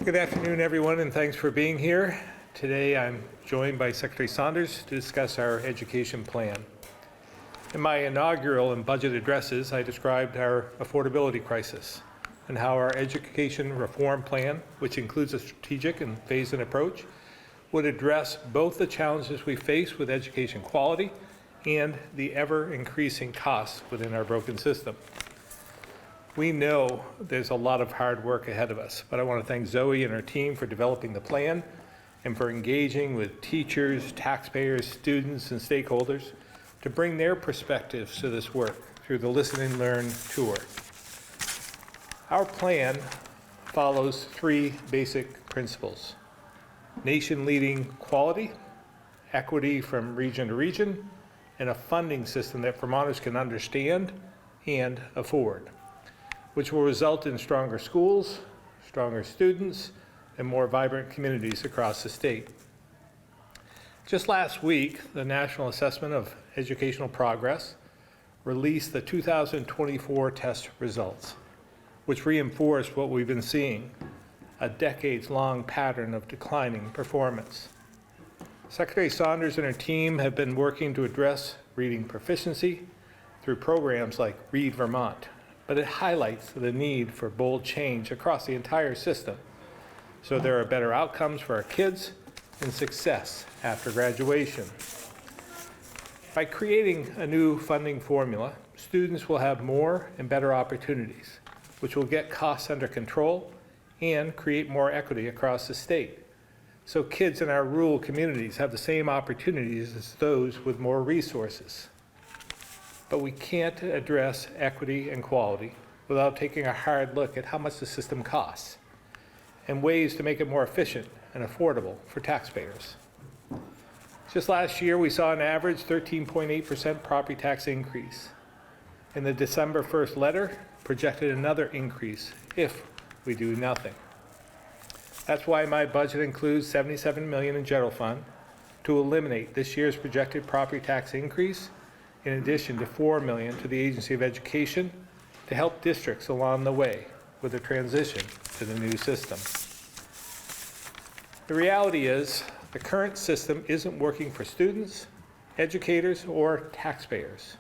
Good afternoon, everyone, and thanks for being here. Today, I'm joined by Secretary Saunders to discuss our education plan. In my inaugural and budget addresses, I described our affordability crisis and how our education reform plan, which includes a strategic and phased-in approach, would address both the challenges we face with education quality and the ever-increasing costs within our broken system. We know there's a lot of hard work ahead of us, but I want to thank Zoe and her team for developing the plan and for engaging with teachers, taxpayers, students, and stakeholders to bring their perspectives to this work through the Listen and Learn tour. Our plan follows three basic principles: nation-leading quality, equity from region to region, and a funding system that Vermonters can understand and afford, which will result in stronger schools, stronger students, and more vibrant communities across the state. Just last week, the National Assessment of Educational Progress released the 2024 test results, which reinforced what we've been seeing, a decades-long pattern of declining performance. Secretary Saunders and her team have been working to address reading proficiency through programs like Read Vermont, but it highlights the need for bold change across the entire system so there are better outcomes for our kids and success after graduation. By creating a new funding formula, students will have more and better opportunities, which will get costs under control and create more equity across the state. So kids in our rural communities have the same opportunities as those with more resources. But we can't address equity and quality without taking a hard look at how much the system costs and ways to make it more efficient and affordable for taxpayers. Just last year, we saw an average 13.8% property tax increase. And the December 1st letter projected another increase if we do nothing. That's why my budget includes $77 million in general fund to eliminate this year's projected property tax increase, in addition to $4 million to the Agency of Education to help districts along the way with the transition to the new system. The reality is the current system isn't working for students, educators, or taxpayers.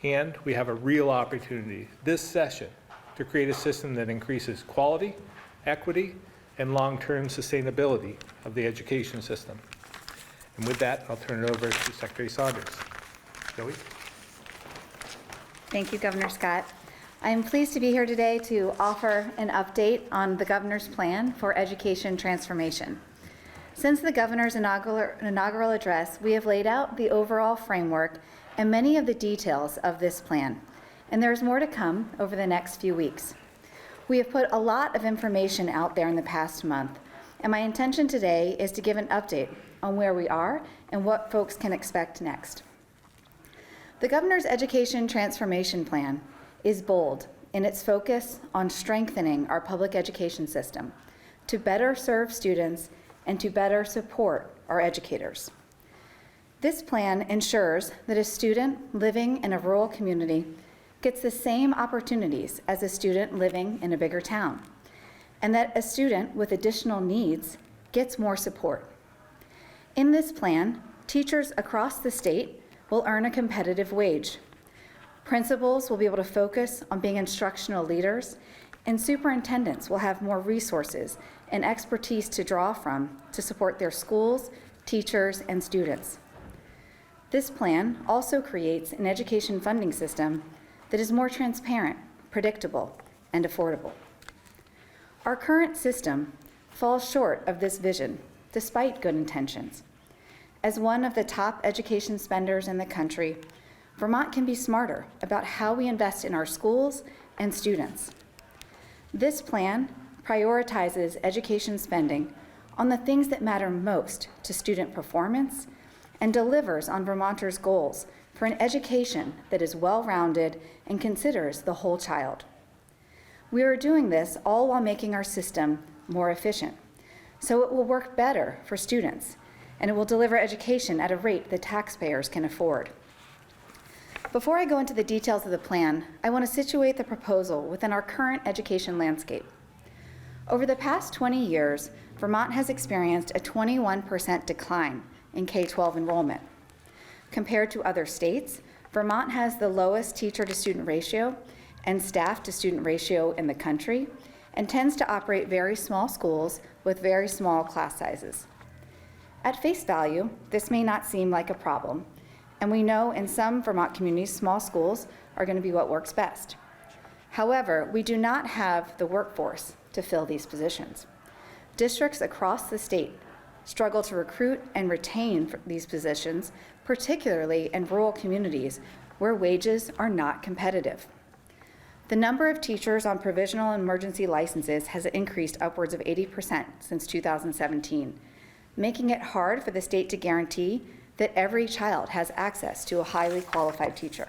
And we have a real opportunity this session to create a system that increases quality, equity, and long-term sustainability of the education system. And with that, I'll turn it over to Secretary Saunders. Zoe? Thank you, Governor Scott. I am pleased to be here today to offer an update on the Governor's plan for education transformation. Since the Governor's inaugural address, we have laid out the overall framework and many of the details of this plan, and there is more to come over the next few weeks. We have put a lot of information out there in the past month, and my intention today is to give an update on where we are and what folks can expect next. The Governor's Education Transformation Plan is bold in its focus on strengthening our public education system to better serve students and to better support our educators. This plan ensures that a student living in a rural community gets the same opportunities as a student living in a bigger town, and that a student with additional needs gets more support. In this plan, teachers across the state will earn a competitive wage. Principals will be able to focus on being instructional leaders, and superintendents will have more resources and expertise to draw from to support their schools, teachers, and students. This plan also creates an education funding system that is more transparent, predictable, and affordable. Our current system falls short of this vision, despite good intentions. As one of the top education spenders in the country, Vermont can be smarter about how we invest in our schools and students. This plan prioritizes education spending on the things that matter most to student performance and delivers on Vermonters' goals for an education that is well-rounded and considers the whole child. We are doing this all while making our system more efficient, so it will work better for students, and it will deliver education at a rate that taxpayers can afford. Before I go into the details of the plan, I want to situate the proposal within our current education landscape. Over the past 20 years, Vermont has experienced a 21% decline in K-12 enrollment. Compared to other states, Vermont has the lowest teacher-to-student ratio and staff-to-student ratio in the country and tends to operate very small schools with very small class sizes. At face value, this may not seem like a problem, and we know in some Vermont communities, small schools are going to be what works best. However, we do not have the workforce to fill these positions. Districts across the state struggle to recruit and retain these positions, particularly in rural communities where wages are not competitive. The number of teachers on provisional and emergency licenses has increased upwards of 80% since 2017, making it hard for the state to guarantee that every child has access to a highly qualified teacher.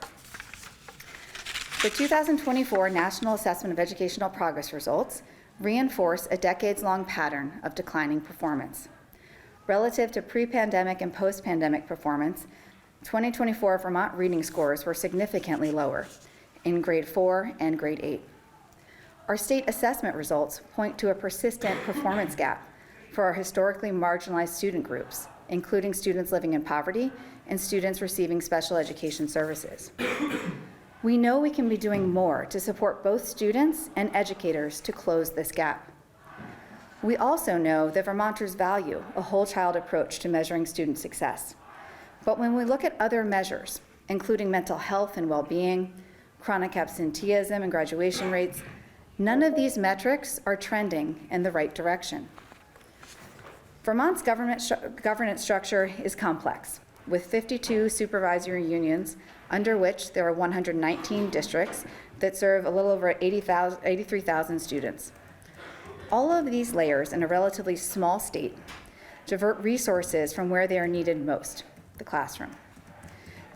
The 2024 National Assessment of Educational Progress results reinforce a decades-long pattern of declining performance. Relative to pre-pandemic and post-pandemic performance, 2024 Vermont reading scores were significantly lower in grade 4 and grade 8. Our state assessment results point to a persistent performance gap for our historically marginalized student groups, including students living in poverty and students receiving special education services. We know we can be doing more to support both students and educators to close this gap. We also know that Vermonters value a whole child approach to measuring student success. But when we look at other measures, including mental health and well-being, chronic absenteeism and graduation rates, none of these metrics are trending in the right direction. Vermont's governance structure is complex, with 52 supervisory unions, under which there are 119 districts that serve a little over 83,000 students. All of these layers in a relatively small state divert resources from where they are needed most, the classroom.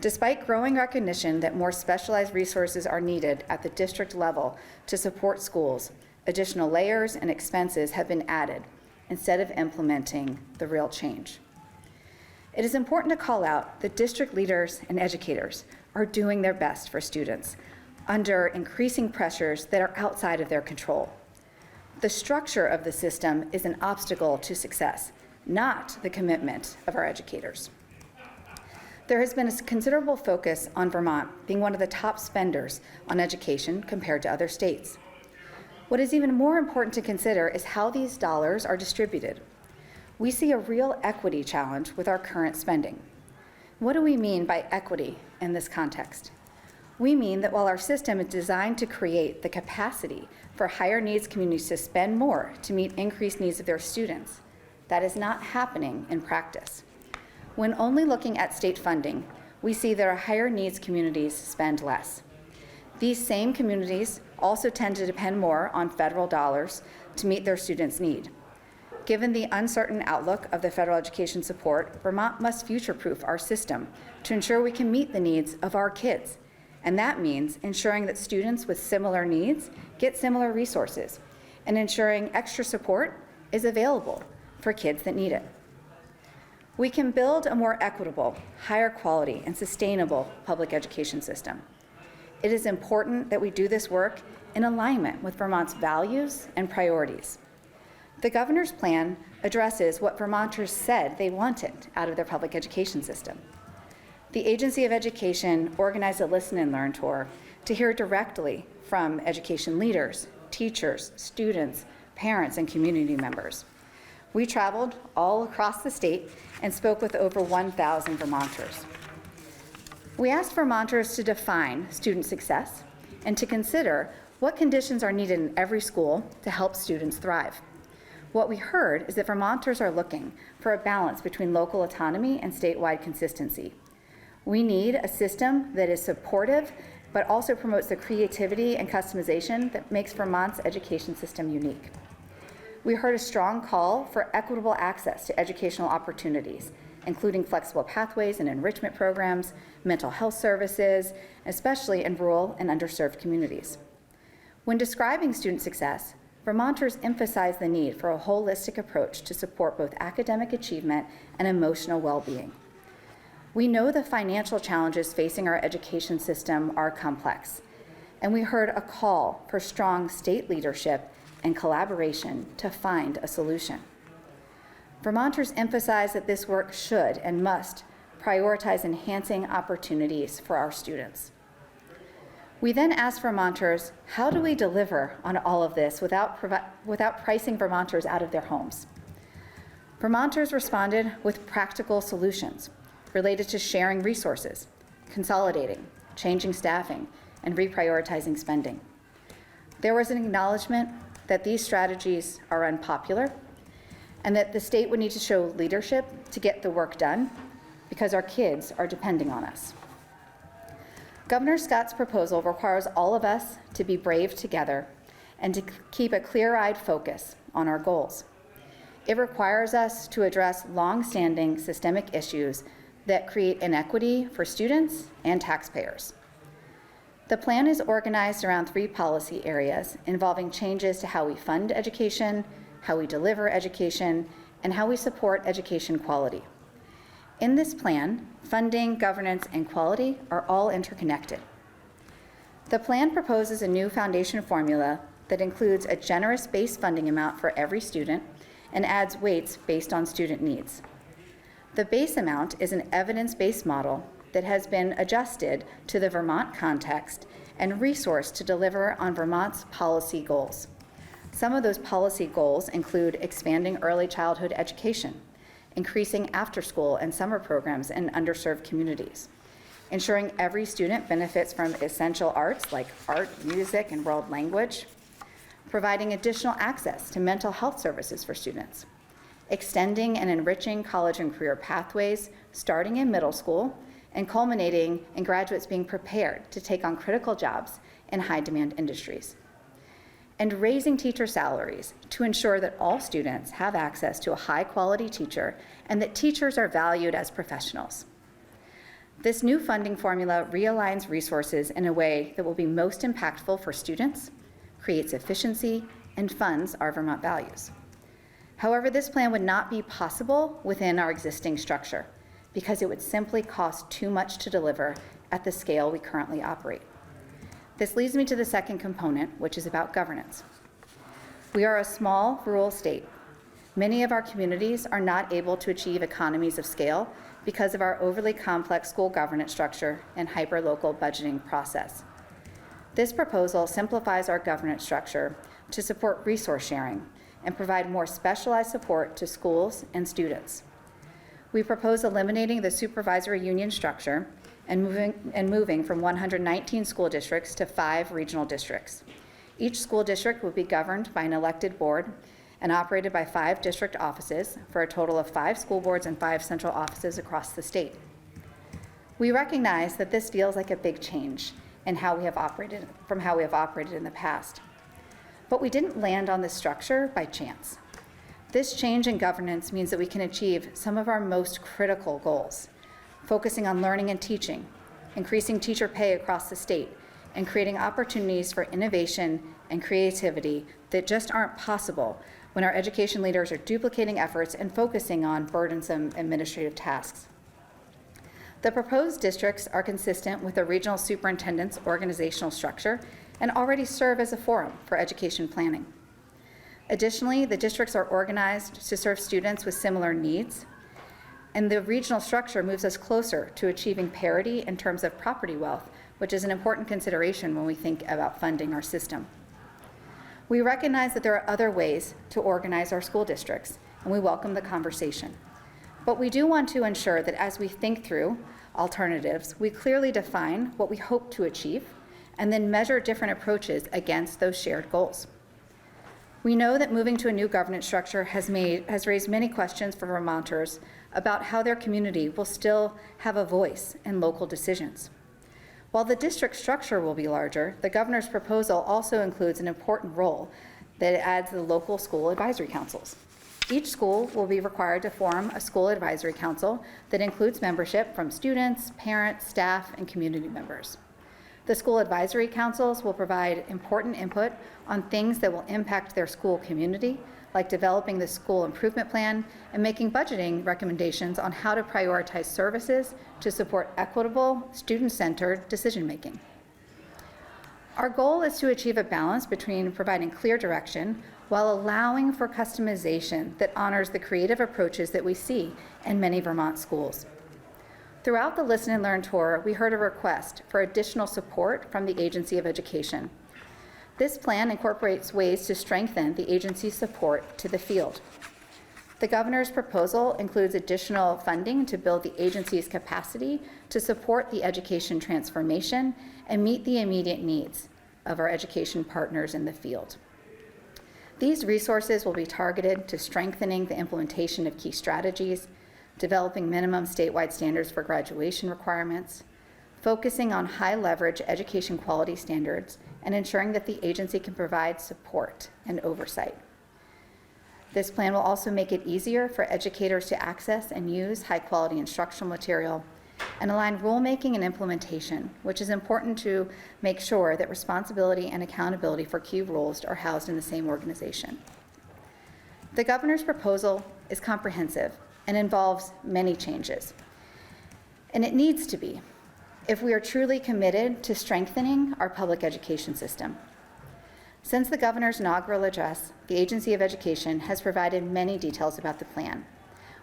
Despite growing recognition that more specialized resources are needed at the district level to support schools, additional layers and expenses have been added instead of implementing the real change. It is important to call out that district leaders and educators are doing their best for students under increasing pressures that are outside of their control. The structure of the system is an obstacle to success, not the commitment of our educators. There has been a considerable focus on Vermont being one of the top spenders on education compared to other states. What is even more important to consider is how these dollars are distributed. We see a real equity challenge with our current spending. What do we mean by equity in this context? We mean that while our system is designed to create the capacity for higher needs communities to spend more to meet increased needs of their students, that is not happening in practice. When only looking at state funding, we see that our higher needs communities spend less. These same communities also tend to depend more on federal dollars to meet their students' need. Given the uncertain outlook of the federal education support, Vermont must future-proof our system to ensure we can meet the needs of our kids. And that means ensuring that students with similar needs get similar resources and ensuring extra support is available for kids that need it. We can build a more equitable, higher quality, and sustainable public education system. It is important that we do this work in alignment with Vermont's values and priorities. The governor's plan addresses what Vermonters said they wanted out of their public education system. The Agency of Education organized a Listen and Learn tour to hear directly from education leaders, teachers, students, parents, and community members. We traveled all across the state and spoke with over 1,000 Vermonters. We asked Vermonters to define student success and to consider what conditions are needed in every school to help students thrive. What we heard is that Vermonters are looking for a balance between local autonomy and statewide consistency. We need a system that is supportive, but also promotes the creativity and customization that makes Vermont's education system unique. We heard a strong call for equitable access to educational opportunities, including flexible pathways and enrichment programs, mental health services, especially in rural and underserved communities. When describing student success, Vermonters emphasize the need for a holistic approach to support both academic achievement and emotional well-being. We know the financial challenges facing our education system are complex, and we heard a call for strong state leadership and collaboration to find a solution. Vermonters emphasize that this work should and must prioritize enhancing opportunities for our students. We then asked Vermonters, how do we deliver on all of this without pricing Vermonters out of their homes? Vermonters responded with practical solutions related to sharing resources, consolidating, changing staffing, and reprioritizing spending. There was an acknowledgement that these strategies are unpopular and that the state would need to show leadership to get the work done because our kids are depending on us. Governor Scott's proposal requires all of us to be brave together and to keep a clear-eyed focus on our goals. It requires us to address long-standing systemic issues that create inequity for students and taxpayers. The plan is organized around 3 policy areas involving changes to how we fund education, how we deliver education, and how we support education quality. In this plan, funding, governance, and quality are all interconnected. The plan proposes a new foundation formula that includes a generous base funding amount for every student and adds weights based on student needs. The base amount is an evidence-based model that has been adjusted to the Vermont context and resourced to deliver on Vermont's policy goals. Some of those policy goals include expanding early childhood education, increasing after-school and summer programs in underserved communities, ensuring every student benefits from essential arts like art, music, and world language, providing additional access to mental health services for students, extending and enriching college and career pathways starting in middle school and culminating in graduates being prepared to take on critical jobs in high-demand industries, and raising teacher salaries to ensure that all students have access to a high-quality teacher and that teachers are valued as professionals. This new funding formula realigns resources in a way that will be most impactful for students, creates efficiency, and funds our Vermont values. However, this plan would not be possible within our existing structure because it would simply cost too much to deliver at the scale we currently operate. This leads me to the second component, which is about governance. We are a small rural state. Many of our communities are not able to achieve economies of scale because of our overly complex school governance structure and hyper-local budgeting process. This proposal simplifies our governance structure to support resource sharing and provide more specialized support to schools and students. We propose eliminating the supervisory union structure and moving from 119 school districts to 5 regional districts. Each school district will be governed by an elected board and operated by 5 district offices for a total of 5 school boards and 5 central offices across the state. We recognize that this feels like a big change in how we have operated in the past. But we didn't land on this structure by chance. This change in governance means that we can achieve some of our most critical goals, focusing on learning and teaching, increasing teacher pay across the state, and creating opportunities for innovation and creativity that just aren't possible when our education leaders are duplicating efforts and focusing on burdensome administrative tasks. The proposed districts are consistent with the regional superintendent's organizational structure and already serve as a forum for education planning. Additionally, the districts are organized to serve students with similar needs, and the regional structure moves us closer to achieving parity in terms of property wealth, which is an important consideration when we think about funding our system. We recognize that there are other ways to organize our school districts, and we welcome the conversation. But we do want to ensure that as we think through alternatives, we clearly define what we hope to achieve and then measure different approaches against those shared goals. We know that moving to a new governance structure has raised many questions for Vermonters about how their community will still have a voice in local decisions. While the district structure will be larger, the governor's proposal also includes an important role that adds the local school advisory councils. Each school will be required to form a school advisory council that includes membership from students, parents, staff, and community members. The school advisory councils will provide important input on things that will impact their school community, like developing the school improvement plan and making budgeting recommendations on how to prioritize services to support equitable, student-centered decision-making. Our goal is to achieve a balance between providing clear direction while allowing for customization that honors the creative approaches that we see in many Vermont schools. Throughout the Listen and Learn tour, we heard a request for additional support from the Agency of Education. This plan incorporates ways to strengthen the agency's support to the field. The governor's proposal includes additional funding to build the agency's capacity to support the education transformation and meet the immediate needs of our education partners in the field. These resources will be targeted to strengthening the implementation of key strategies, developing minimum statewide standards for graduation requirements, focusing on high-leverage education quality standards, and ensuring that the agency can provide support and oversight. This plan will also make it easier for educators to access and use high-quality instructional material and align rulemaking and implementation, which is important to make sure that responsibility and accountability for key rules are housed in the same organization. The governor's proposal is comprehensive and involves many changes, and it needs to be if we are truly committed to strengthening our public education system. Since the governor's inaugural address, the Agency of Education has provided many details about the plan.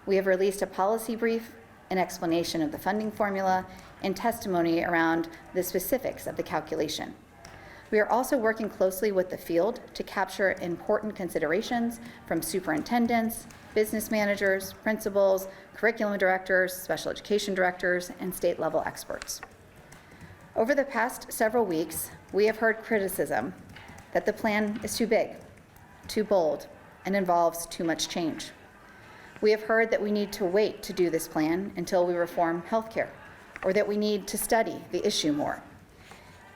We have released a policy brief, an explanation of the funding formula, and testimony around the specifics of the calculation. We are also working closely with the field to capture important considerations from superintendents, business managers, principals, curriculum directors, special education directors, and state-level experts. Over the past several weeks, we have heard criticism that the plan is too big, too bold, and involves too much change. We have heard that we need to wait to do this plan until we reform healthcare, or that we need to study the issue more.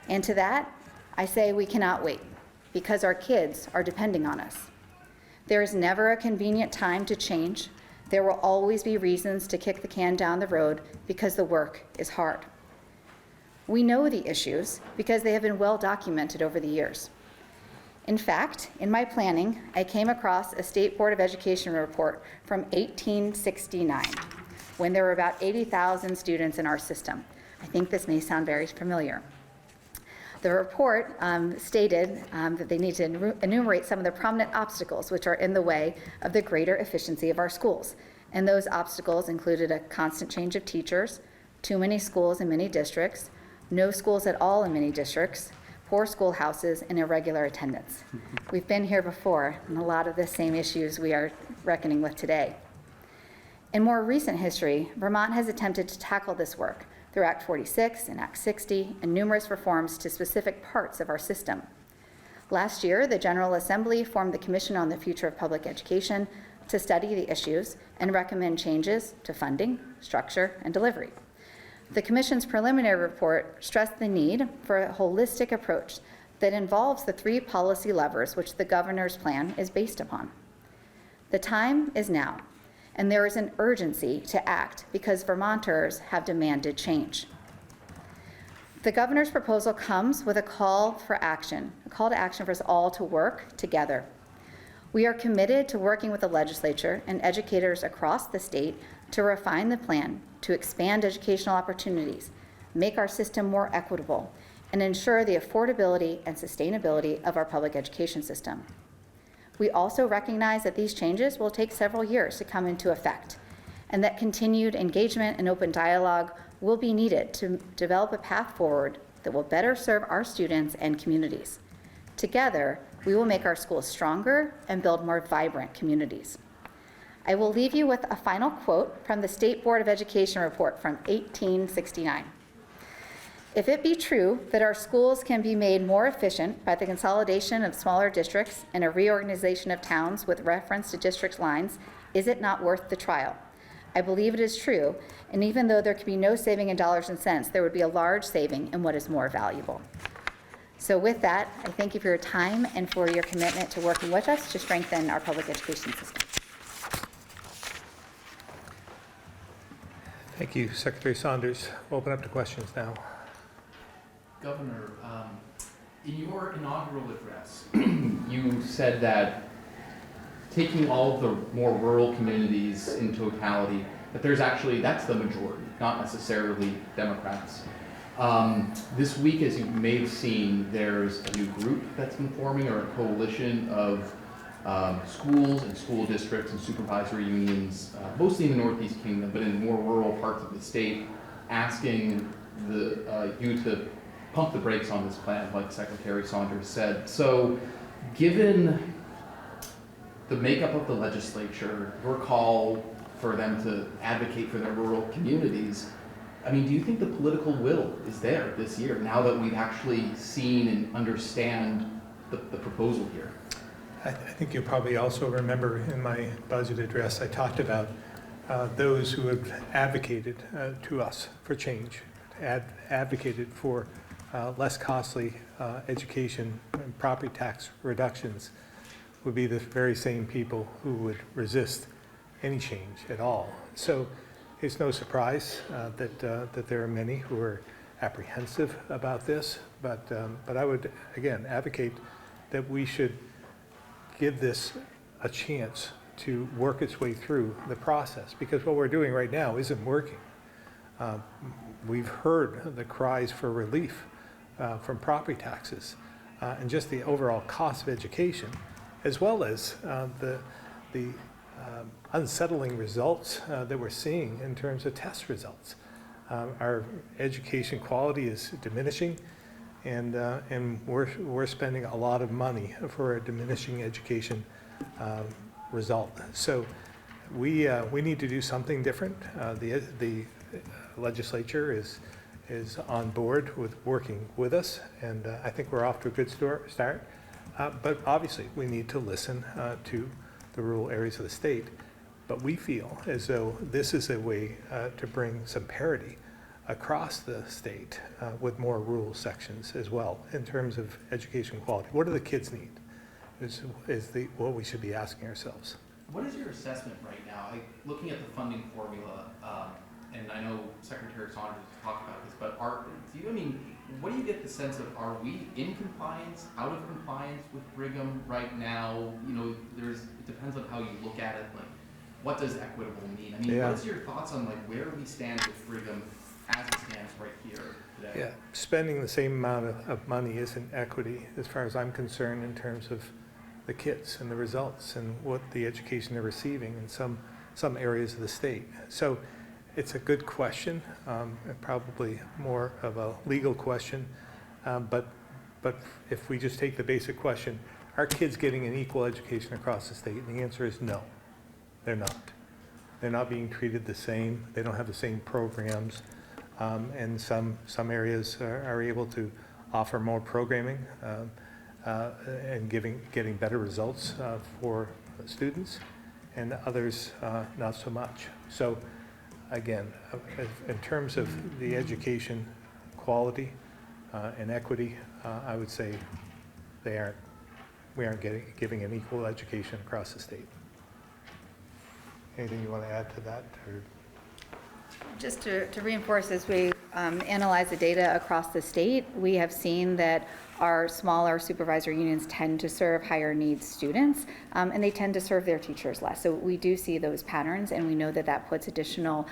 And to that, I say we cannot wait, because our kids are depending on us. There is never a convenient time to change. There will always be reasons to kick the can down the road because the work is hard. We know the issues because they have been well documented over the years. In fact, in my planning, I came across a State Board of Education report from 1869, when there were about 80,000 students in our system. I think this may sound very familiar. The report stated that they need to enumerate some of the prominent obstacles which are in the way of the greater efficiency of our schools. And those obstacles included a constant change of teachers, too many schools in many districts, no schools at all in many districts, poor schoolhouses, and irregular attendance. We've been here before, and a lot of the same issues we are reckoning with today. In more recent history, Vermont has attempted to tackle this work through Act 46 and Act 60 and numerous reforms to specific parts of our system. Last year, the General Assembly formed the Commission on the Future of Public Education to study the issues and recommend changes to funding, structure, and delivery. The Commission's preliminary report stressed the need for a holistic approach that involves the three policy levers which the governor's plan is based upon. The time is now, and there is an urgency to act because Vermonters have demanded change. The governor's proposal comes with a call for action, a call to action for us all to work together. We are committed to working with the legislature and educators across the state to refine the plan, to expand educational opportunities, make our system more equitable, and ensure the affordability and sustainability of our public education system. We also recognize that these changes will take several years to come into effect, and that continued engagement and open dialogue will be needed to develop a path forward that will better serve our students and communities. Together, we will make our schools stronger and build more vibrant communities. I will leave you with a final quote from the State Board of Education report from 1869. If it be true that our schools can be made more efficient by the consolidation of smaller districts and a reorganization of towns with reference to district lines, is it not worth the trial? I believe it is true, and even though there could be no saving in dollars and cents, there would be a large saving in what is more valuable. So with that, I thank you for your time and for your commitment to working with us to strengthen our public education system. Thank you, Secretary Saunders. We'll open up to questions now. Governor, in your inaugural address, you said that taking all of the more rural communities in totality, that that's the majority, not necessarily Democrats. This week, as you may have seen, there's a new group that's been forming, or a coalition of schools and school districts and supervisory unions, mostly in the Northeast Kingdom, but in more rural parts of the state, asking you to pump the brakes on this plan, like Secretary Saunders said. So, given the makeup of the legislature, your call for them to advocate for their rural communities, I mean, do you think the political will is there this year, now that we've actually seen and understand the proposal here? I think you'll probably also remember in my budget address, I talked about those who have advocated to us for change, advocated for less costly education and property tax reductions would be the very same people who would resist any change at all. So it's no surprise that there are many who are apprehensive about this, but I would, again, advocate that we should give this a chance to work its way through the process, because what we're doing right now isn't working. We've heard the cries for relief from property taxes and just the overall cost of education, as well as the unsettling results that we're seeing in terms of test results. Our education quality is diminishing, and we're spending a lot of money for a diminishing education result. So we need to do something different. The legislature is on board with working with us, and I think we're off to a good start. But obviously, we need to listen to the rural areas of the state. But we feel as though this is a way to bring some parity across the state with more rural sections as well in terms of education quality. What do the kids need is what we should be asking ourselves. What is your assessment right now? Looking at the funding formula, and I know Secretary Saunders has talked about this, but what do you get the sense of, are we in compliance, out of compliance with Brigham right now? You know, it depends on how you look at it. Like, what does equitable mean? I mean, Yeah. what is your thoughts on like where we stand with Brigham as it stands right here today? Yeah, spending the same amount of money isn't equity as far as I'm concerned in terms of the kids and the results and what the education they're receiving in some areas of the state. So it's a good question, and probably more of a legal question, but if we just take the basic question, are kids getting an equal education across the state? And the answer is no, they're not. They're not being treated the same. They don't have the same programs, and some areas are able to offer more programming and getting better results for students, and others not so much. So again, in terms of the education quality and equity, I would say we aren't giving an equal education across the state. Anything you want to add to that? Or? Just to reinforce, as we analyze the data across the state, we have seen that our smaller supervisory unions tend to serve higher needs students, and they tend to serve their teachers less. So we do see those patterns, and we know that that puts additional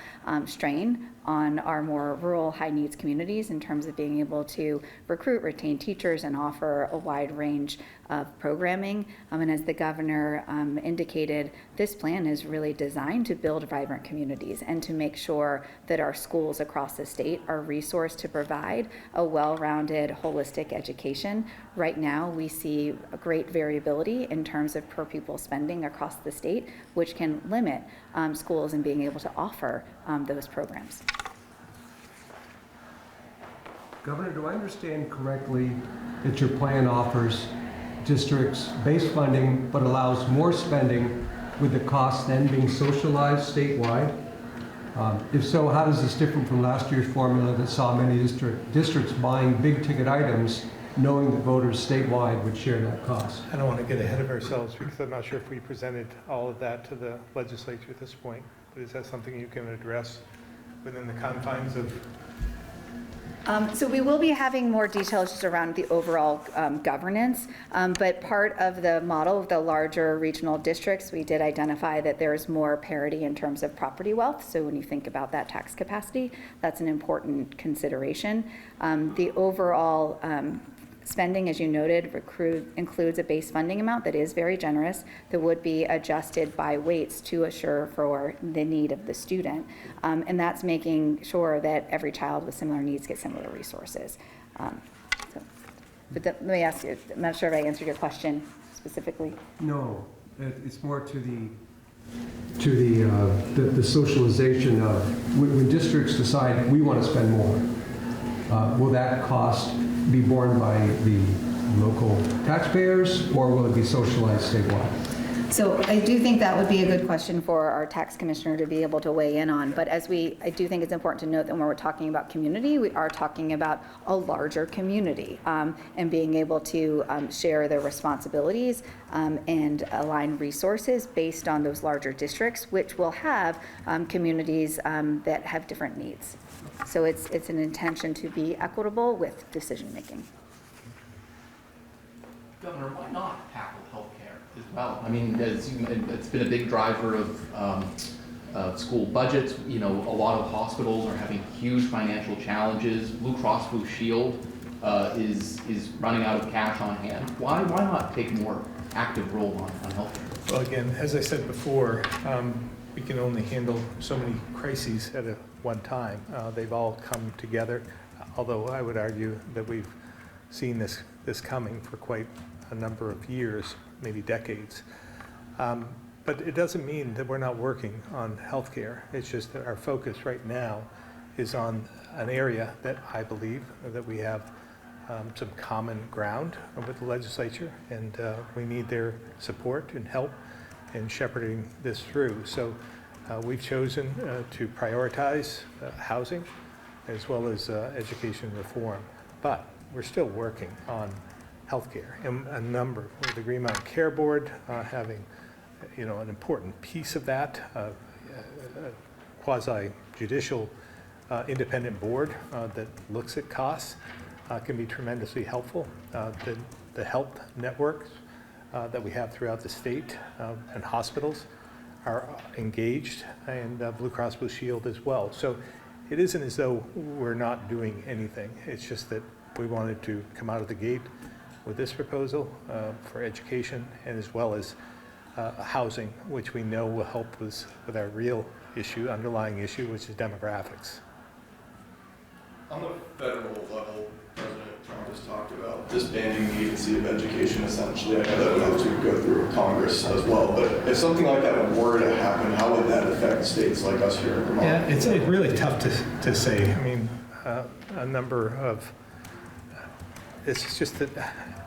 strain on our more rural high needs communities in terms of being able to recruit, retain teachers, and offer a wide range of programming. And as the governor indicated, this plan is really designed to build vibrant communities and to make sure that our schools across the state are resourced to provide a well-rounded, holistic education. Right now, we see a great variability in terms of per pupil spending across the state, which can limit schools in being able to offer those programs. Governor, do I understand correctly that your plan offers districts base funding but allows more spending with the cost then being socialized statewide? If so, how does this differ from last year's formula that saw many districts buying big ticket items knowing that voters statewide would share that cost? I don't want to get ahead of ourselves because I'm not sure if we presented all of that to the legislature at this point, but is that something you can address within the confines of? So we will be having more details just around the overall governance, but part of the model of the larger regional districts, we did identify that there's more parity in terms of property wealth. So when you think about that tax capacity, that's an important consideration. The overall spending, as you noted, includes a base funding amount that is very generous that would be adjusted by weights to assure for the need of the student. And that's making sure that every child with similar needs gets similar resources. Let me ask you, I'm not sure if I answered your question specifically. No, it's more to the socialization of, when districts decide we want to spend more, will that cost be borne by the local taxpayers, or will it be socialized statewide? So I do think that would be a good question for our tax commissioner to be able to weigh in on. But I do think it's important to note that when we're talking about community, we are talking about a larger community and being able to share their responsibilities and align resources based on those larger districts, which will have communities that have different needs. So it's an intention to be equitable with decision making. Governor, why not tackle healthcare as well? I mean, it's been a big driver of school budgets. You know, a lot of hospitals are having huge financial challenges. Blue Cross Blue Shield is running out of cash on hand. Why not take a more active role on healthcare? Well, again, as I said before, we can only handle so many crises at one time. They've all come together, although I would argue that we've seen this coming for quite a number of years, maybe decades. But it doesn't mean that we're not working on healthcare. It's just that our focus right now is on an area that I believe that we have some common ground with the legislature, and we need their support and help in shepherding this through. So we've chosen to prioritize housing as well as education reform, but we're still working on healthcare, and a number with the Green Mountain Care Board having, an important piece of that, quasi-judicial independent board that looks at costs can be tremendously helpful. The health networks that we have throughout the state and hospitals are engaged, and Blue Cross Blue Shield as well. So it isn't as though we're not doing anything. It's just that we wanted to come out of the gate with this proposal for education, and as well as housing, which we know will help us with our real issue, underlying issue, which is demographics. On the federal level, President Trump has talked about disbanding the agency of education, essentially. I know that would have to go through Congress as well, but if something like that were to happen, how would that affect states like us here in Vermont? Yeah, it's really tough to say. I mean, a number of, it's just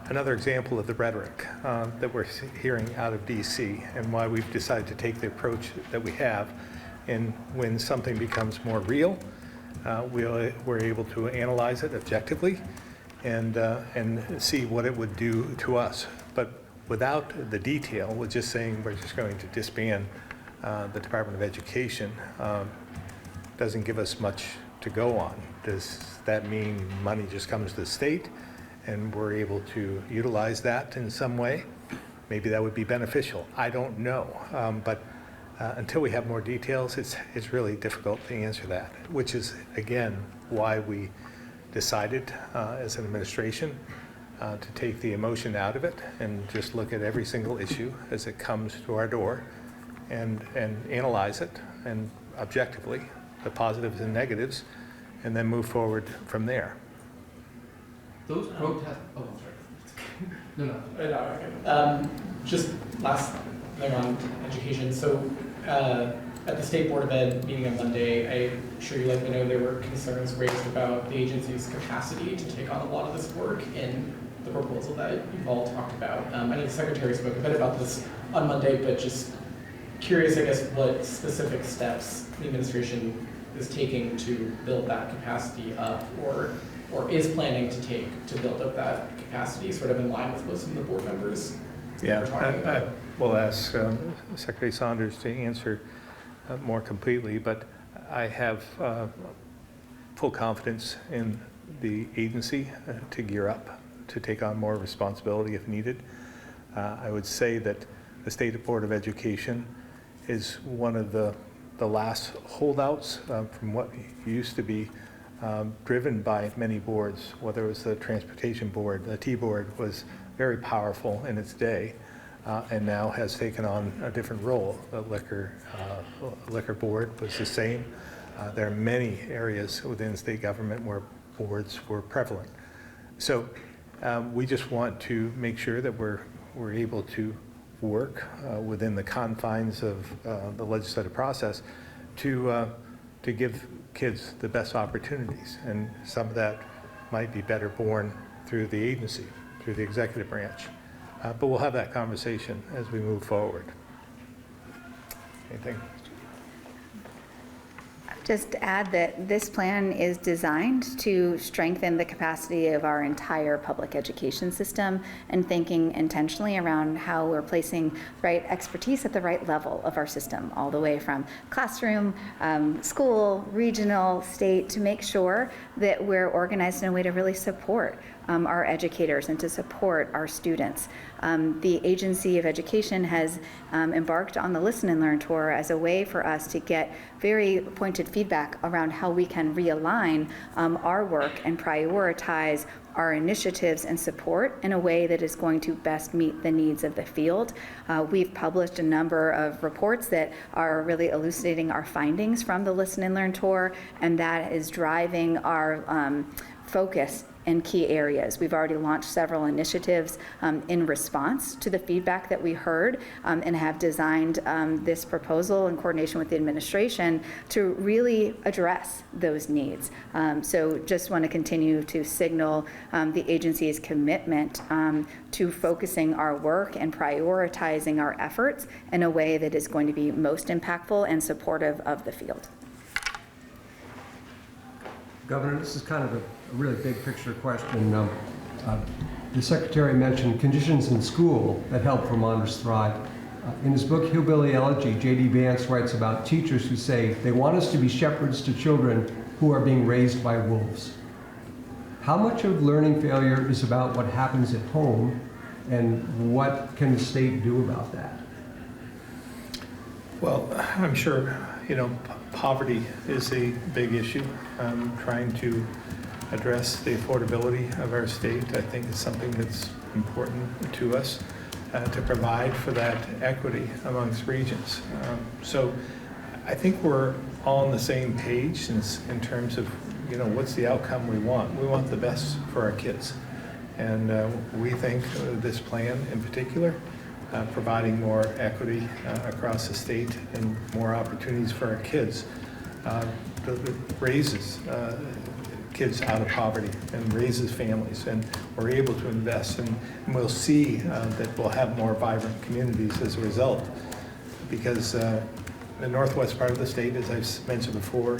another example of the rhetoric that we're hearing out of DC, and why we've decided to take the approach that we have. And when something becomes more real, we're able to analyze it objectively and see what it would do to us. But without the detail, with just saying we're just going to disband the Department of Education doesn't give us much to go on. Does that mean money just comes to the state and we're able to utilize that in some way? Maybe that would be beneficial. I don't know. But until we have more details, it's really difficult to answer that, which is, again, why we decided as an administration to take the emotion out of it and just look at every single issue as it comes to our door and analyze it, and objectively, the positives and negatives, and then move forward from there. Those protests, oh, I'm sorry. No. Just last thing on education. So at the State Board of Ed meeting on Monday, I'm sure you likely know there were concerns raised about the agency's capacity to take on a lot of this work in the proposal that you've all talked about. I know the Secretary spoke a bit about this on Monday, but just curious, I guess, what specific steps the administration is taking to build that capacity up, or is planning to take to build up that capacity, sort of in line with what some of the board members are talking about. I will ask Secretary Saunders to answer more completely, but I have full confidence in the agency to gear up, to take on more responsibility if needed. I would say that the State Board of Education is one of the last holdouts from what used to be driven by many boards, whether it was the Transportation Board. The T-Board was very powerful in its day and now has taken on a different role. The Liquor Board was the same. There are many areas within state government where boards were prevalent. So we just want to make sure that we're able to work within the confines of the legislative process to give kids the best opportunities. And some of that might be better born through the agency, through the executive branch. But we'll have that conversation as we move forward. Anything? Just to add that this plan is designed to strengthen the capacity of our entire public education system and thinking intentionally around how we're placing the right expertise at the right level of our system, all the way from classroom, school, regional, state, to make sure that we're organized in a way to really support our educators and to support our students. The Agency of Education has embarked on the Listen and Learn Tour as a way for us to get very pointed feedback around how we can realign our work and prioritize our initiatives and support in a way that is going to best meet the needs of the field. We've published a number of reports that are really elucidating our findings from the Listen and Learn Tour, and that is driving our focus in key areas. We've already launched several initiatives in response to the feedback that we heard and have designed this proposal in coordination with the administration to really address those needs. So just want to continue to signal the agency's commitment to focusing our work and prioritizing our efforts in a way that is going to be most impactful and supportive of the field. Governor, this is kind of a really big picture question. The Secretary mentioned conditions in school that help Vermonters thrive. In his book, Hillbilly Elegy, J.D. Vance writes about teachers who say they want us to be shepherds to children who are being raised by wolves. How much of learning failure is about what happens at home, and what can the state do about that? Well, I'm sure, poverty is a big issue. Trying to address the affordability of our state, I think, is something that's important to us to provide for that equity amongst regions. So I think we're all on the same page in terms of, what's the outcome we want. We want the best for our kids. And we think this plan in particular, providing more equity across the state and more opportunities for our kids, raises kids out of poverty and raises families, and we're able to invest, and we'll see that we'll have more vibrant communities as a result, because the northwest part of the state, as I've mentioned before,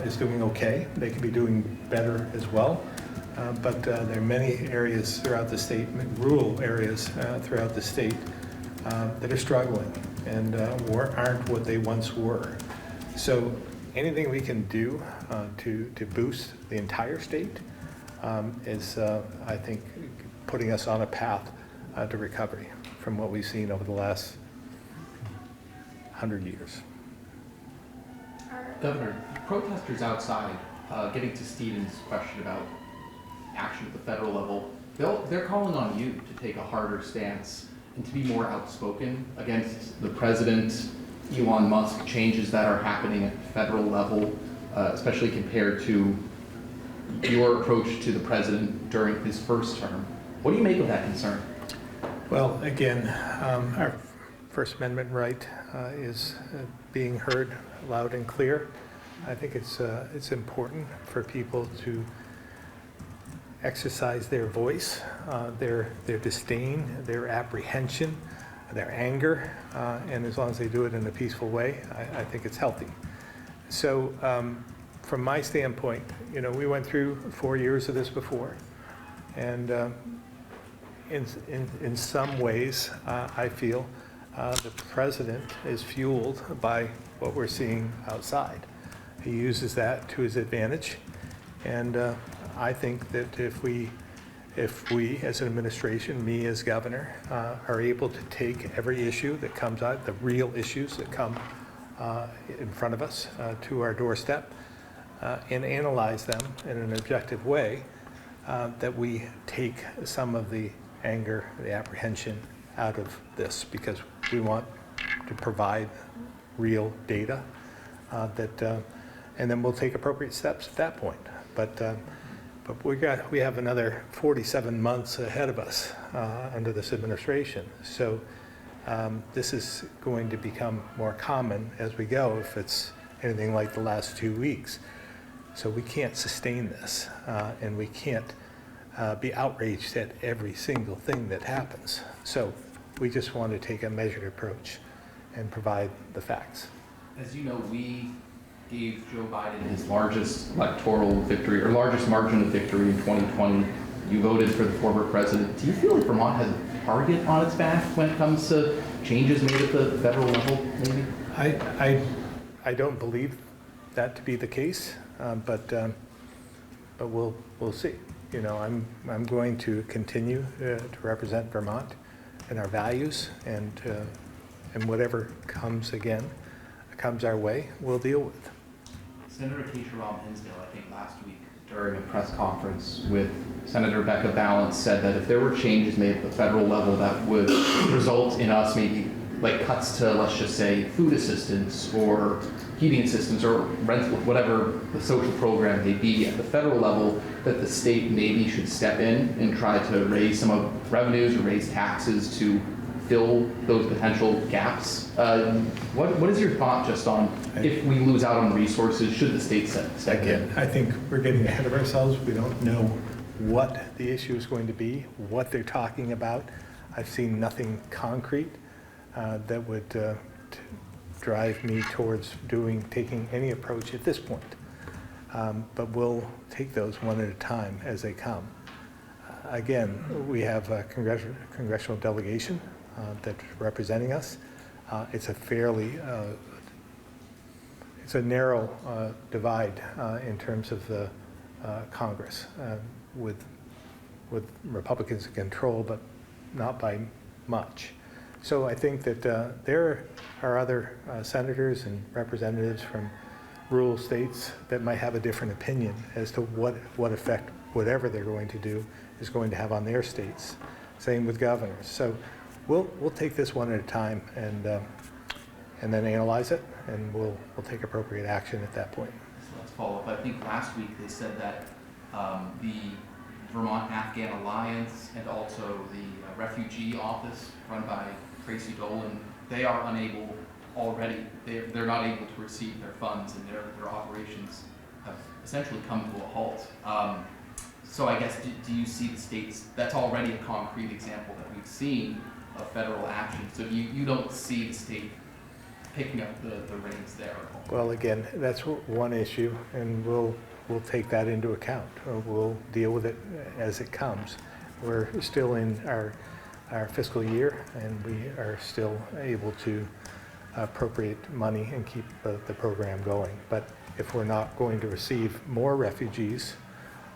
is doing okay. They could be doing better as well, but there are many areas throughout the state, rural areas throughout the state, that are struggling and aren't what they once were. So anything we can do to boost the entire state is, I think, putting us on a path to recovery from what we've seen over the last 100 years. Governor, protesters outside, getting to Stephen's question about action at the federal level, they're calling on you to take a harder stance and to be more outspoken against the president, Elon Musk, changes that are happening at the federal level, especially compared to your approach to the president during his first term. What do you make of that concern? Well, again, our First Amendment right is being heard loud and clear. I think it's important for people to exercise their voice, their disdain, their apprehension, their anger, and as long as they do it in a peaceful way, I think it's healthy. So from my standpoint, we went through 4 years of this before, and in some ways, I feel the president is fueled by what we're seeing outside. He uses that to his advantage, and I think that if we, as an administration, me as governor, are able to take every issue that comes out, the real issues that come in front of us to our doorstep, and analyze them in an objective way, that we take some of the anger, the apprehension out of this, because we want to provide real data and then we'll take appropriate steps at that point. But we have another 47 months ahead of us under this administration. So this is going to become more common as we go if it's anything like the last 2 weeks. So we can't sustain this, and we can't be outraged at every single thing that happens. So we just want to take a measured approach and provide the facts. As you know, we gave Joe Biden his largest electoral victory, or largest margin of victory in 2020. You voted for the former president. Do you feel like Vermont has a target on its back when it comes to changes made at the federal level, maybe? I don't believe that to be the case, but we'll see. You know, I'm going to continue to represent Vermont and our values, and whatever comes our way, we'll deal with. Senator Keisha Hinsdale, I think last week during a press conference with Senator Rebecca Balance, said that if there were changes made at the federal level that would result in us maybe like cuts to, let's just say, food assistance or heating assistance or rental, whatever the social program may be at the federal level, that the state maybe should step in and try to raise some of revenues or raise taxes to fill those potential gaps. What is your thought just on if we lose out on resources, should the state step in? Again, I think we're getting ahead of ourselves. We don't know what the issue is going to be, what they're talking about. I've seen nothing concrete that would drive me towards taking any approach at this point. But we'll take those one at a time as they come. Again, we have a congressional delegation that's representing us. It's a narrow divide in terms of the Congress with Republicans in control, but not by much. So I think that there are other senators and representatives from rural states that might have a different opinion as to what effect whatever they're going to do is going to have on their states. Same with governors. So we'll take this one at a time and then analyze it, and we'll take appropriate action at that point. So let's follow up. I think last week they said that the Vermont Afghan Alliance and also the refugee office run by Tracy Dolan, they are unable already. They're not able to receive their funds, and their operations have essentially come to a halt. So I guess, do you see the states, that's already a concrete example that we've seen of federal action. So you don't see the state picking up the reins there at all? Well, again, that's one issue, and we'll take that into account. We'll deal with it as it comes. We're still in our fiscal year, and we are still able to appropriate money and keep the program going. But if we're not going to receive more refugees,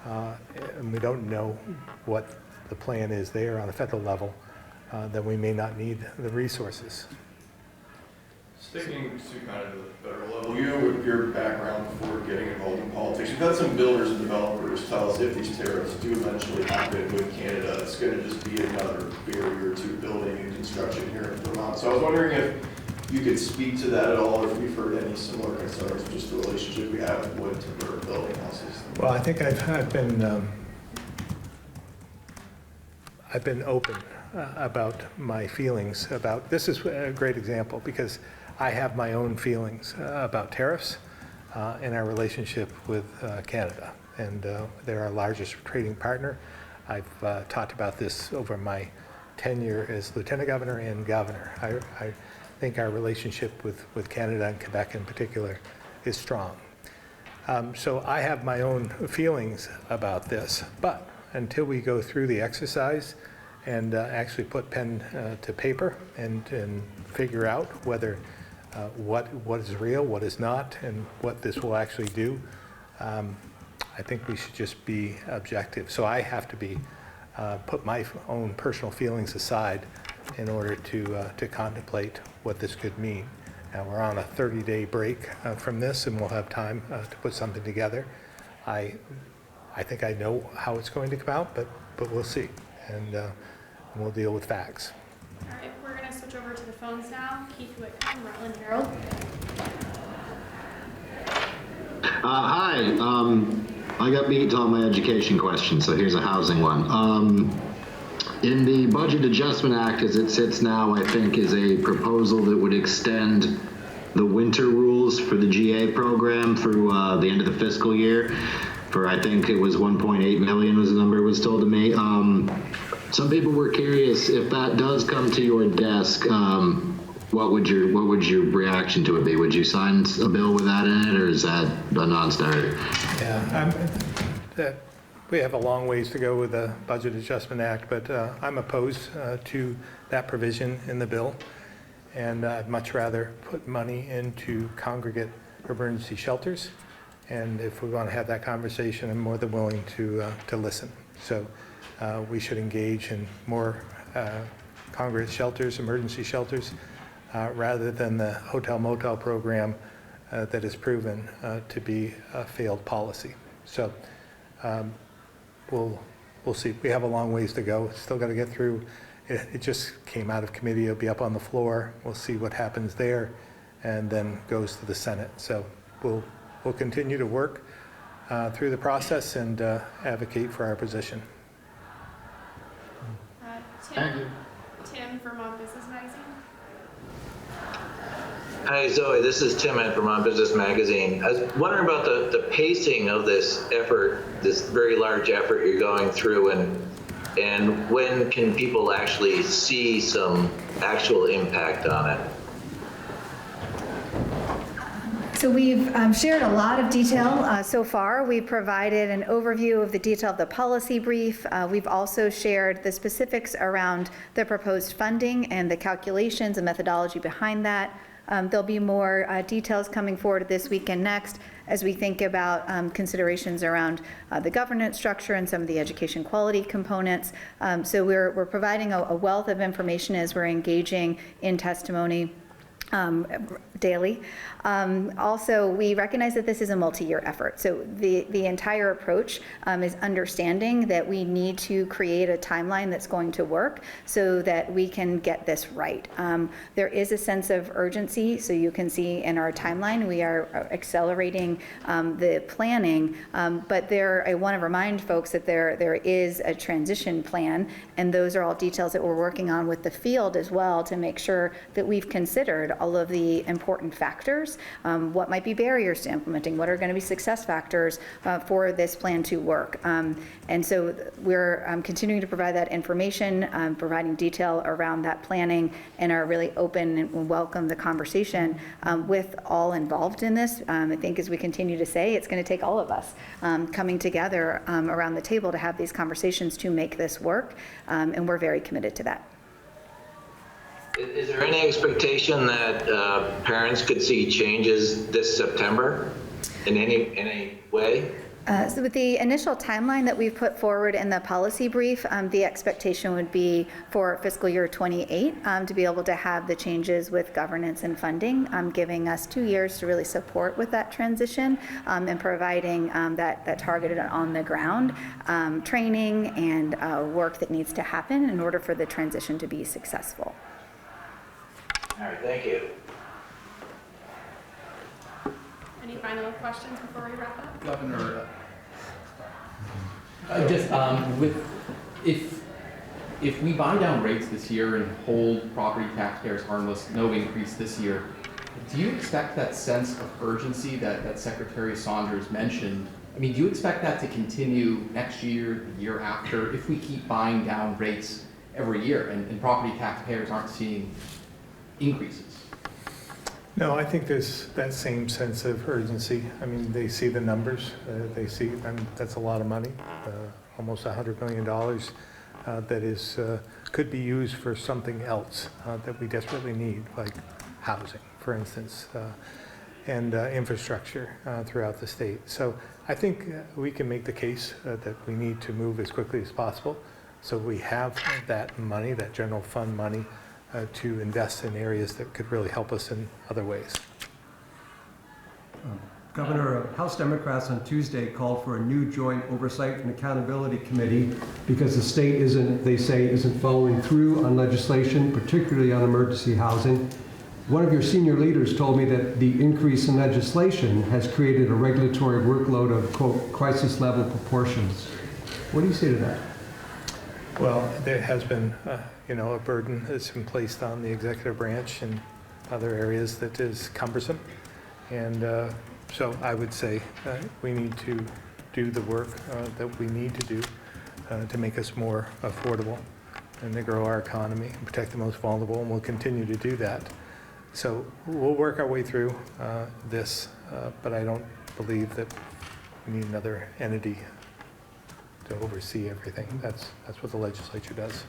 and we don't know what the plan is there on a federal level, then we may not need the resources. Sticking to kind of the federal level, you, with your background before getting involved in politics, you've had some builders and developers tell us if these tariffs do eventually happen with Canada, it's going to just be another barrier to building and construction here in Vermont. So I was wondering if you could speak to that at all, or if you've heard any similar concerns with just the relationship we have with wood timber building houses. Well, I think I've been open about my feelings about, this is a great example because I have my own feelings about tariffs and our relationship with Canada. And they're our largest trading partner. I've talked about this over my tenure as lieutenant governor and governor. I think our relationship with Canada and Quebec in particular is strong. So I have my own feelings about this, but until we go through the exercise and actually put pen to paper and figure out whether what is real, what is not, and what this will actually do, I think we should just be objective. So I have to be, put my own personal feelings aside in order to contemplate what this could mean. Now, we're on a 30-day break from this, and we'll have time to put something together. I think I know how it's going to come out, but we'll see, and we'll deal with facts. All right, we're going to switch over to the phones now. Keith Whitcomb, Rutland Herald. Hi. I got beat to all my education questions, so here's a housing one. In the Budget Adjustment Act, as it sits now, I think is a proposal that would extend the winter rules for the GA program through the end of the fiscal year. For I think it was 1.8 million was the number was told to me. Some people were curious if that does come to your desk. What would your reaction to it be? Would you sign a bill with that in it, or is that a non-starter? Yeah, we have a long ways to go with the Budget Adjustment Act, but I'm opposed to that provision in the bill, and I'd much rather put money into congregate emergency shelters. And if we want to have that conversation, I'm more than willing to listen. So we should engage in more congregate shelters, emergency shelters, rather than the hotel-motel program that is proven to be a failed policy. So we'll see. We have a long ways to go. Still got to get through. It just came out of committee. It'll be up on the floor. We'll see what happens there, and then goes to the Senate. So we'll continue to work through the process and advocate for our position. Tim, Vermont Business Magazine. Hi, Zoe. This is Tim at Vermont Business Magazine. I was wondering about the pacing of this effort, this very large effort you're going through, and when can people actually see some actual impact on it? So we've shared a lot of detail so far. We've provided an overview of the detail of the policy brief. We've also shared the specifics around the proposed funding and the calculations and methodology behind that. There'll be more details coming forward this week and next as we think about considerations around the governance structure and some of the education quality components. So we're providing a wealth of information as we're engaging in testimony daily. Also, we recognize that this is a multi-year effort. So the entire approach is understanding that we need to create a timeline that's going to work so that we can get this right. There is a sense of urgency, so you can see in our timeline we are accelerating the planning, but I want to remind folks that there is a transition plan, and those are all details that we're working on with the field as well to make sure that we've considered all of the important factors. What might be barriers to implementing? What are going to be success factors for this plan to work? And so we're continuing to provide that information, providing detail around that planning, and are really open and welcome the conversation with all involved in this. I think as we continue to say, it's going to take all of us coming together around the table to have these conversations to make this work, and we're very committed to that. Is there any expectation that parents could see changes this September in any way? So with the initial timeline that we've put forward in the policy brief, the expectation would be for fiscal year 28 to be able to have the changes with governance and funding, giving us 2 years to really support with that transition and providing that targeted on the ground training and work that needs to happen in order for the transition to be successful. All right, thank you. Any final questions before we wrap up? Governor, if we buy down rates this year and hold property taxpayers harmless, no increase this year, do you expect that sense of urgency that Secretary Saunders mentioned? I mean, do you expect that to continue next year, the year after, if we keep buying down rates every year and property taxpayers aren't seeing increases? No, I think there's that same sense of urgency. I mean, they see the numbers. They see, and that's a lot of money, almost $100 million that could be used for something else that we desperately need, like housing, for instance. and infrastructure throughout the state. So I think we can make the case that we need to move as quickly as possible so we have that money, that general fund money, to invest in areas that could really help us in other ways. Governor, House Democrats on Tuesday called for a new joint oversight and accountability committee because the state isn't following through on legislation, particularly on emergency housing. One of your senior leaders told me that the increase in legislation has created a regulatory workload of, quote, crisis level proportions. What do you say to that? Well, there has been, a burden that's been placed on the executive branch and other areas that is cumbersome. And so I would say we need to do the work that we need to do to make us more affordable and to grow our economy and protect the most vulnerable, and we'll continue to do that. So we'll work our way through this, but I don't believe that we need another entity to oversee everything. That's what the legislature does.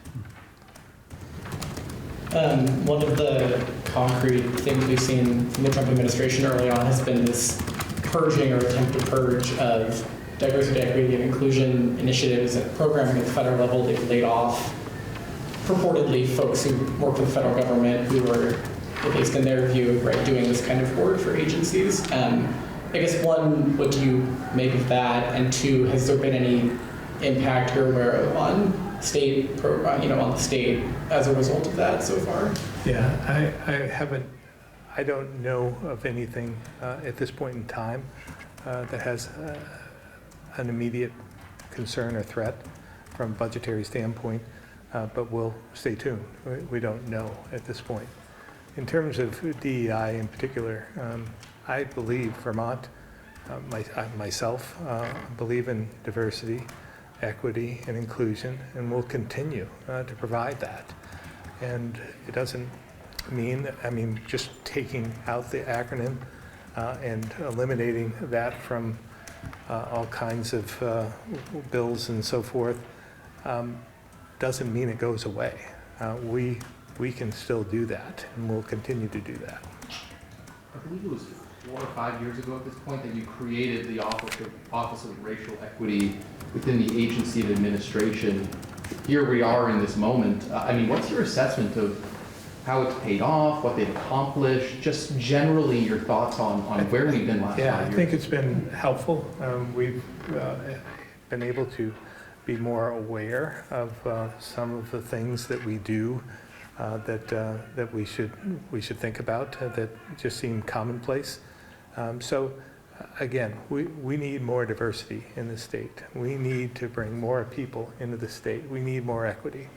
One of the concrete things we've seen from the Trump administration early on has been this purging or attempt to purge of diversity, equity, and inclusion initiatives and programming at the federal level. They've laid off purportedly folks who work with the federal government who were, at least in their view, right, doing this kind of work for agencies. I guess one, what do you make of that? And two, has there been any impact you're aware of on state, on the state as a result of that so far? Yeah, I don't know of anything at this point in time that has an immediate concern or threat from a budgetary standpoint, but we'll stay tuned. We don't know at this point. In terms of DEI in particular, I believe Vermont, myself, believe in diversity, equity, and inclusion, and will continue to provide that. And it doesn't mean, just taking out the acronym and eliminating that from all kinds of bills and so forth doesn't mean it goes away. We can still do that, and we'll continue to do that. I believe it was 4 or 5 years ago at this point that you created the Office of Racial Equity within the Agency of Administration. Here we are in this moment. What's your assessment of how it's paid off, what they've accomplished, just generally your thoughts on where we've been last 5 years? Yeah, I think it's been helpful. We've been able to be more aware of some of the things that we do that we should think about that just seem commonplace. So again, we need more diversity in the state. We need to bring more people into the state. We need more equity.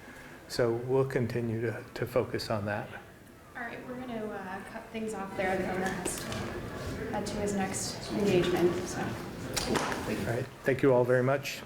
So we'll continue to focus on that. All right, we're going to cut things off there. The governor has to head to his next engagement. So. All right, thank you all very much.